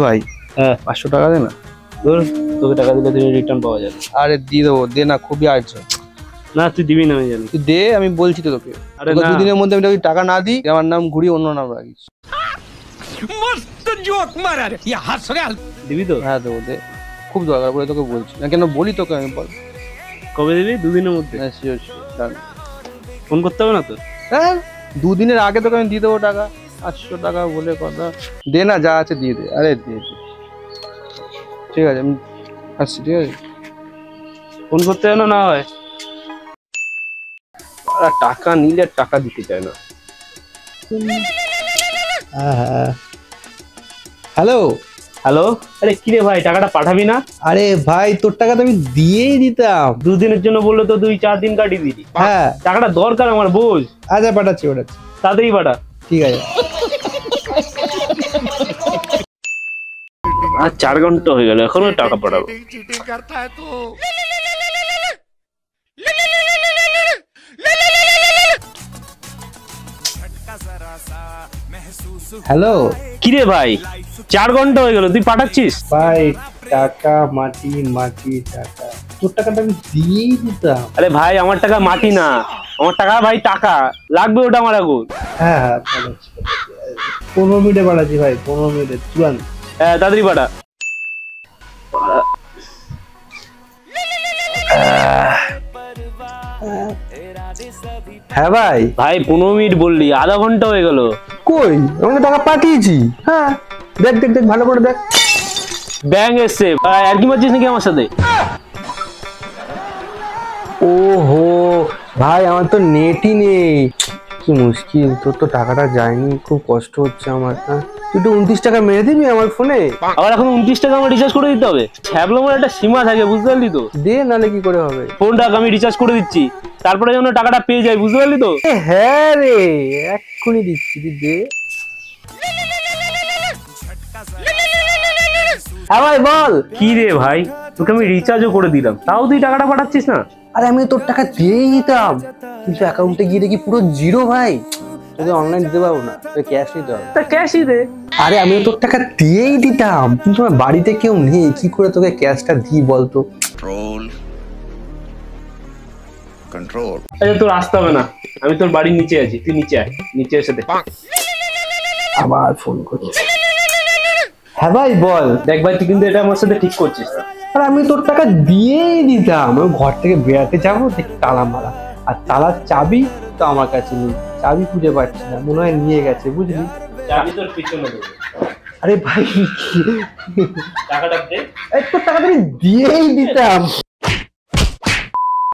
ভাই হ্যাঁ 500 টাকা দে না। ধর তোকে টাকা দিলে তুই রিটার্ন পাওয়া যাবে। আরে দিয়ে দেবো, দে না, খুবই আর্জেন্ট। না তুই দিবি না আমি জানি। তুই দে, আমি বলছি তো তোকে। আরে তোকে না। দুদিনের মধ্যে আমি তোকে টাকা না দিই, আমার নাম ঘুরিয়ে অন্য নাম রাখিস। मस्त जोक मारा रे ये हंस रहे দিবি তো? হ্যাঁ দেবো, দে, খুব দরকার বলে তোকে বলছি। না কেন বলি তোকে, আমি বল। কবে দিবি? দুদিনের মধ্যে? হ্যাঁ শিওর, ডান। ফোন করতে হবে না তো? হ্যাঁ, দুদিনের আগে তোকে আমি দিয়ে দেবো টাকা। 500 টাকা বলে কথা, দে না, যা আছে দিয়ে দে। আরে দে দে, ঠিক আছে আমি আসছি, ঠিক আছে। ফোন করতে হবে না হয়। আর টাকা নিলে টাকা দিতে চায় না। হ্যালো। হ্যালো, আরে কি রে ভাই, টাকাটা পাঠাবি না? আরে ভাই, তোর টাকা তো আমি দিয়েই দিতাম। দুদিনের জন্য বললো তো 2-4 দিন কাটিয়ে দিবি। হ্যাঁ টাকাটা দরকার আমার, বোঝ। আচ্ছা, পাঠাচ্ছি। তাড়াতাড়ি পাঠা। ঠিক আছে। আর 4 ঘন্টা হয়ে গেল, এখনো টাকা পাঠাবো। चीटिंग करता है तू হ্যালো কি রে ভাই, 4 ঘন্টা হয়ে গেল, তুই পাঠাচ্ছিস? ভাই, টাকা মাটি মাটি টাকা, তোর টাকাটা আমি দিয়েই দিতাম। আরে ভাই, আমার টাকা মাটি না, আমার টাকা ভাই টাকা লাগবে, ওটা আমার এখন। হ্যাঁ হ্যাঁ, পাঠাচ্ছি। 15 মিনিটে পাঠাচ্ছি ভাই, 15 মিনিটে তুরান। হ্যাঁ তাড়াতাড়ি পাঠা। হ্যাঁ ভাই। ভাই 15 মিনিট বললি, আধা ঘন্টা হয়ে গেল। কই, আমি টাকা পাঠিয়েছি। হ্যাঁ, দেখ দেখ দেখ, ভালো করে দেখ। ব্যাংক এসছে ভাই, আর কি মারছিস নাকি আমার সাথে? ওহো ভাই, আমার তো নেটই নেই, কি মুশকিল। তোর তো টাকাটা যায়নি, খুব কষ্ট হচ্ছে আমার। তুই তো 29 টাকা মেরে দিবি আমার ফোনে। আবার এখন 29 টাকা আমার রিচার্জ করে দিতে হবে? ছ্যাবলামের একটা সীমা থাকে, বুঝতে পারলি তো? দে, নালে কি করে হবে। ফোনটা আমি রিচার্জ করে দিচ্ছি, তারপরে যেন টাকাটা পেয়ে যাই, বুঝতে পারলি তো? হ্যাঁ রে, এক্ষুনি দিচ্ছি, তুই দে। হ্যাঁ ভাই বল। কি রে ভাই, তোকে আমি রিচার্জও করে দিলাম, তাও তুই টাকাটা পাঠাচ্ছিস না? আরে আমি তোর টাকা দিয়েই দিতাম, কিন্তু অ্যাকাউন্টে গিয়ে দেখি পুরো জিরো ভাই। তোকে অনলাইন দিতে পারবো না, তোকে ক্যাশ নিতে হবে। তা ক্যাশই দে। আরে আমি তোর টাকা দিয়েই দিতাম, কিন্তু আমার বাড়িতে কেউ নেই, কি করে তোকে ক্যাশটা দিই বলতো। कंट्रोल আচ্ছা তোর আসতে হবে না, আমি তোর বাড়ির নিচে আছি, তুই নিচে আয়, নিচে এসে দেখ। আবার ফোন করছিস। হ্যাঁ ভাই বল। দেখ ভাই, তুই কিন্তু এটা আমার সাথে ঠিক করছিস না। আর আমি তোর টাকা দিয়েই দিতাম, আমি ঘর থেকে বেড়াতে যাবো, দেখি তালা মারা, আর তালার চাবি তো আমার কাছে নেই, চাবি খুঁজে পাচ্ছি না, মনে হয় নিয়ে গেছে, বুঝলি। চাবি তোর পিছনে দেবো। আরে ভাই, টাকাটা দে। এই তোর টাকা তো আমি দিয়েই দিতাম।